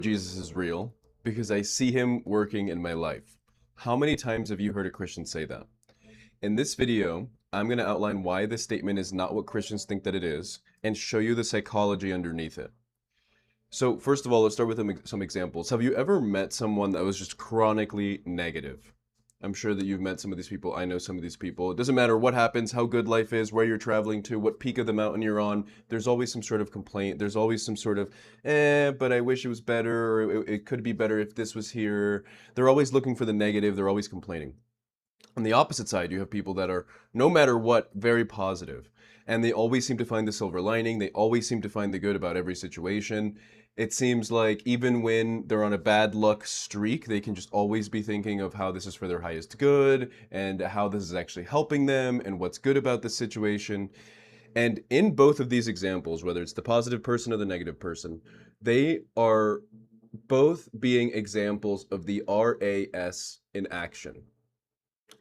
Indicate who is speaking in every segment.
Speaker 1: Jesus is real because I see him working in my life. How many times have you heard a Christian say that? In this video, I'm going to outline why this statement is not what Christians think that it is and show you the psychology underneath it. So, first of all, let's start with some examples. Have you ever met someone that was just chronically negative? I'm sure that you've met some of these people. I know some of these people. It doesn't matter what happens, how good life is, where you're traveling to, what peak of the mountain you're on. There's always some sort of complaint. There's always some sort of, but I wish it was better, or it could be better if this was here. They're always looking for the negative. They're always complaining. On the opposite side, you have people that are, no matter what, very positive. And they always seem to find the silver lining. They always seem to find the good about every situation. It seems like even when they're on a bad luck streak, they can just always be thinking of how this is for their highest good and how this is actually helping them and what's good about the situation. And in both of these examples, whether it's the positive person or the negative person, they are both being examples of the RAS in action,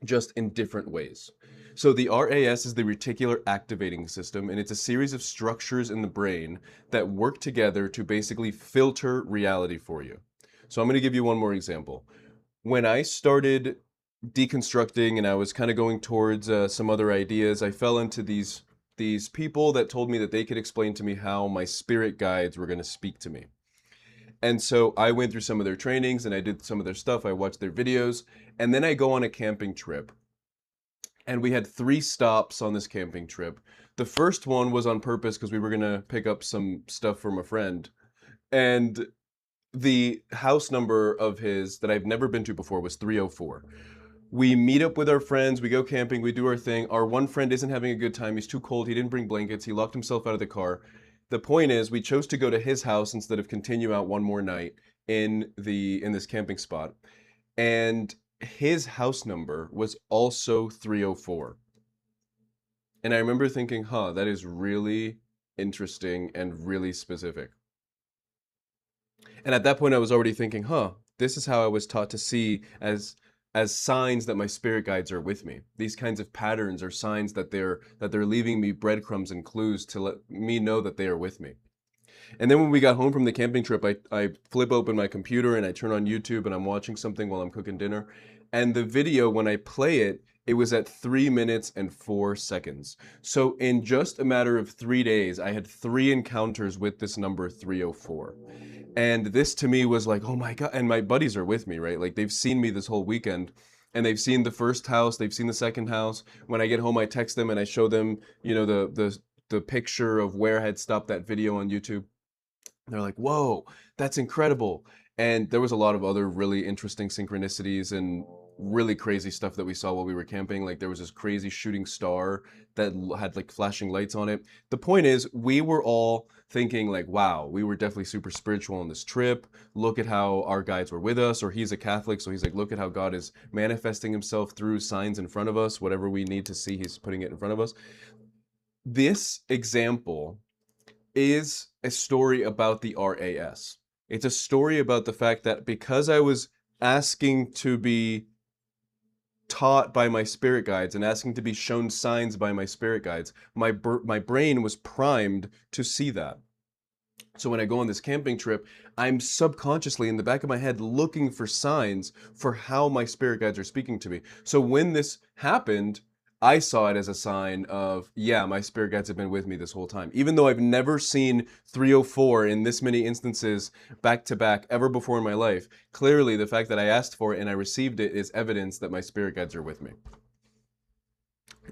Speaker 1: just in different ways. So the RAS is the Reticular Activating System, and it's a series of structures in the brain that work together to basically filter reality for you. So I'm going to give you one more example. When I started deconstructing and I was kind of going towards some other ideas, I fell into these people that told me that they could explain to me how my spirit guides were going to speak to me. And so I went through some of their trainings and I did some of their stuff. I watched their videos, and then I go on a camping trip. And we had 3 stops on this camping trip. The first one was on purpose because we were going to pick up some stuff from a friend. And the house number of his that I've never been to before was 304. We meet up with our friends, we go camping, we do our thing. Our one friend isn't having a good time. He's too cold. He didn't bring blankets. He locked himself out of the car. The point is, we chose to go to his house instead of continue out one more night in this camping spot. And his house number was also 304. And I remember thinking, huh, that is really interesting and really specific. And at that point, I was already thinking, huh, this is how I was taught to see as signs that my spirit guides are with me. These kinds of patterns are signs that they're leaving me breadcrumbs and clues to let me know that they are with me. And then when we got home from the camping trip, I flip open my computer and I turn on YouTube and I'm watching something while I'm cooking dinner. And the video, when I play it, it was at 3 minutes and 4 seconds. So in just a matter of 3 days, I had 3 encounters with this number 304. And this to me was like, oh my God. And my buddies are with me, right? Like they've seen me this whole weekend. And they've seen the first house, they've seen the second house. When I get home, I text them and I show them, the picture of where I had stopped that video on YouTube. They're like, whoa, that's incredible. And there was a lot of other really interesting synchronicities and really crazy stuff that we saw while we were camping. Like there was this crazy shooting star that had like flashing lights on it. The point is, we were all thinking like, wow, we were definitely super spiritual on this trip. Look at how our guides were with us. Or he's a Catholic, so he's like, look at how God is manifesting himself through signs in front of us. Whatever we need to see, he's putting it in front of us. This example is a story about the RAS. It's a story about the fact that because I was asking to be taught by my spirit guides and asking to be shown signs by my spirit guides, my brain was primed to see that. So when I go on this camping trip, I'm subconsciously in the back of my head looking for signs for how my spirit guides are speaking to me. So when this happened, I saw it as a sign of, yeah, my spirit guides have been with me this whole time. Even though I've never seen 304 in this many instances back to back ever before in my life, clearly the fact that I asked for it and I received it is evidence that my spirit guides are with me.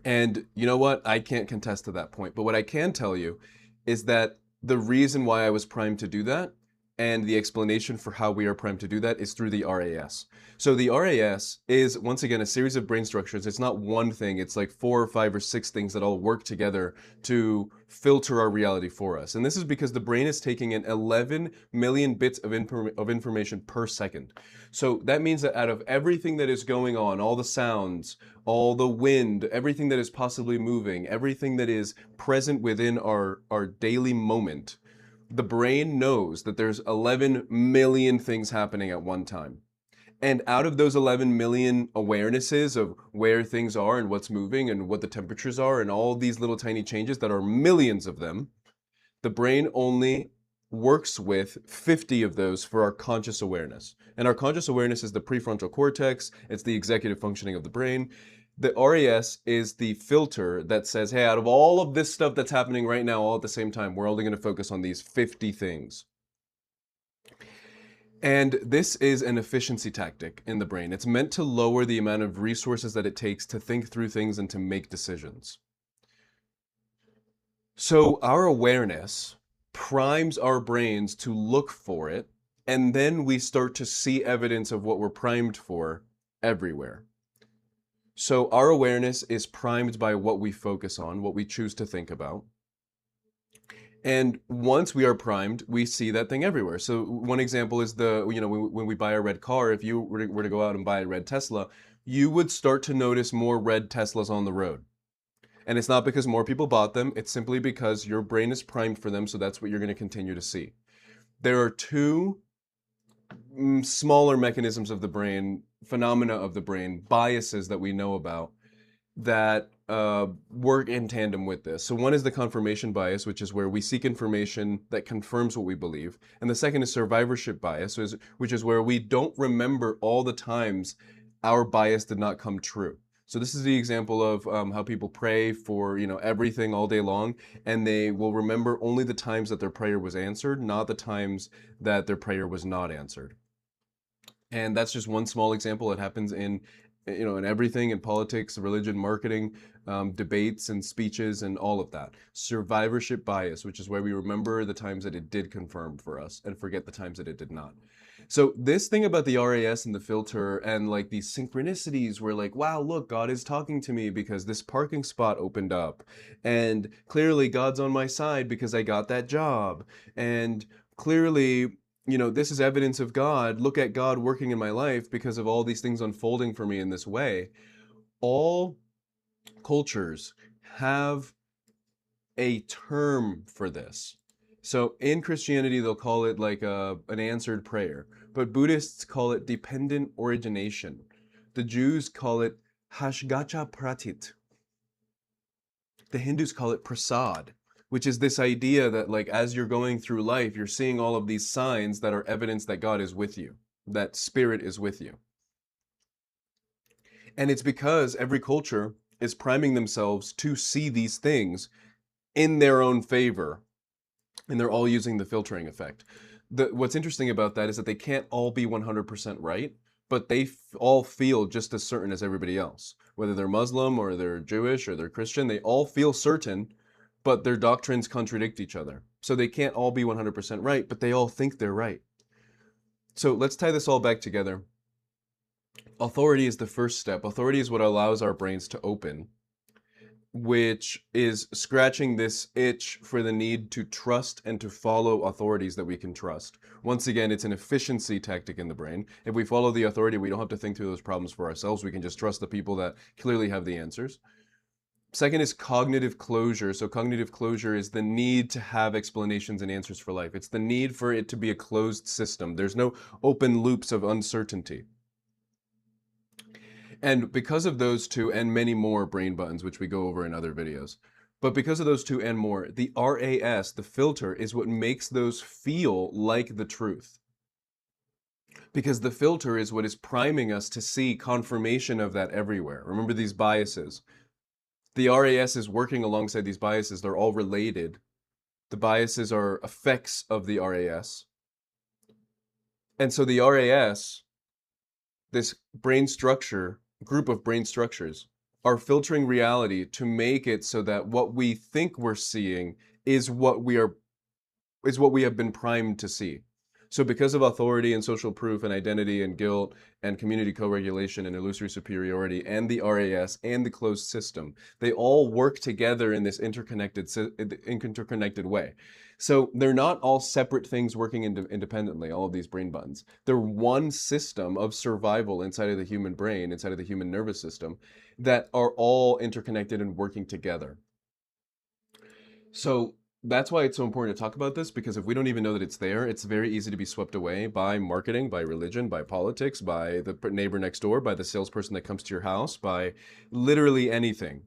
Speaker 1: And you know what? I can't contest to that point. But what I can tell you is that the reason why I was primed to do that and the explanation for how we are primed to do that is through the RAS. So the RAS is, once again, a series of brain structures. It's not one thing. It's like 4 or 5 or 6 things that all work together to filter our reality for us. And this is because the brain is taking in 11 million bits of information per second. So that means that out of everything that is going on, all the sounds, all the wind, everything that is possibly moving, everything that is present within our daily moment, the brain knows that there's 11 million things happening at one time. And out of those 11 million awarenesses of where things are and what's moving and what the temperatures are and all these little tiny changes that are millions of them, the brain only works with 50 of those for our conscious awareness. And our conscious awareness is the prefrontal cortex, it's the executive functioning of the brain. The RAS is the filter that says, hey, out of all of this stuff that's happening right now, all at the same time, we're only going to focus on these 50 things. And this is an efficiency tactic in the brain. It's meant to lower the amount of resources that it takes to think through things and to make decisions. So our awareness primes our brains to look for it, and then we start to see evidence of what we're primed for everywhere. So our awareness is primed by what we focus on, what we choose to think about. And once we are primed, we see that thing everywhere. So one example is when we buy a red car, if you were to go out and buy a red Tesla, you would start to notice more red Teslas on the road. And it's not because more people bought them, it's simply because your brain is primed for them, so that's what you're going to continue to see. There are two smaller mechanisms of the brain, phenomena of the brain, biases that we know about that work in tandem with this. So one is the confirmation bias, which is where we seek information that confirms what we believe. And the second is survivorship bias, which is where we don't remember all the times our bias did not come true. So this is the example of how people pray for everything all day long, and they will remember only the times that their prayer was answered, not the times that their prayer was not answered. And that's just one small example. It happens in everything, in politics, religion, marketing, debates and speeches and all of that. Survivorship bias, which is where we remember the times that it did confirm for us and forget the times that it did not. So this thing about the RAS and the filter and like these synchronicities where like, wow, look, God is talking to me because this parking spot opened up. And clearly God's on my side because I got that job. And clearly, this is evidence of God. Look at God working in my life because of all these things unfolding for me in this way. All cultures have a term for this. So in Christianity, they'll call it like an answered prayer, but Buddhists call it dependent origination. The Jews call it hashgacha pratit. The Hindus call it prasad, which is this idea that like as you're going through life, you're seeing all of these signs that are evidence that God is with you, that spirit is with you. And it's because every culture is priming themselves to see these things in their own favor, and they're all using the filtering effect. What's interesting about that is that they can't all be 100% right, but they all feel just as certain as everybody else. Whether they're Muslim or they're Jewish or they're Christian, they all feel certain, but their doctrines contradict each other. So they can't all be 100% right, but they all think they're right. So let's tie this all back together. Authority is the first step. Authority is what allows our brains to open, which is scratching this itch for the need to trust and to follow authorities that we can trust. Once again, it's an efficiency tactic in the brain. If we follow the authority, we don't have to think through those problems for ourselves. We can just trust the people that clearly have the answers. Second is cognitive closure. So cognitive closure is the need to have explanations and answers for life. It's the need for it to be a closed system. There's no open loops of uncertainty. And because of those two and many more brain buttons, which we go over in other videos, but because of those two and more, the RAS, the filter, is what makes those feel like the truth. Because the filter is what is priming us to see confirmation of that everywhere. Remember these biases. The RAS is working alongside these biases. They're all related. The biases are effects of the RAS. And so the RAS, this brain structure, group of brain structures, are filtering reality to make it so that what we think we're seeing is what we have been primed to see. So because of authority and social proof and identity and guilt and community co-regulation and illusory superiority and the RAS and the closed system, they all work together in this interconnected way. So they're not all separate things working independently, all of these brain buttons. They're one system of survival inside of the human brain, inside of the human nervous system, that are all interconnected and working together. So that's why it's so important to talk about this, because if we don't even know that it's there, it's very easy to be swept away by marketing, by religion, by politics, by the neighbor next door, by the salesperson that comes to your house, by literally anything.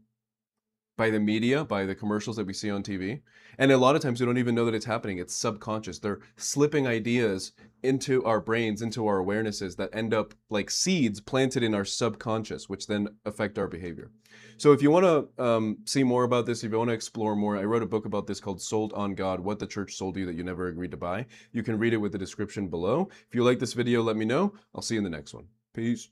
Speaker 1: by the media, by the commercials that we see on TV. And a lot of times we don't even know that it's happening. It's subconscious. They're slipping ideas into our brains, into our awarenesses that end up like seeds planted in our subconscious, which then affect our behavior. So if you want to see more about this, if you want to explore more, I wrote a book about this called Sold on God, What the Church Sold You That You Never Agreed to Buy. You can read it with the description below. If you like this video, let me know. I'll see you in the next one. Peace.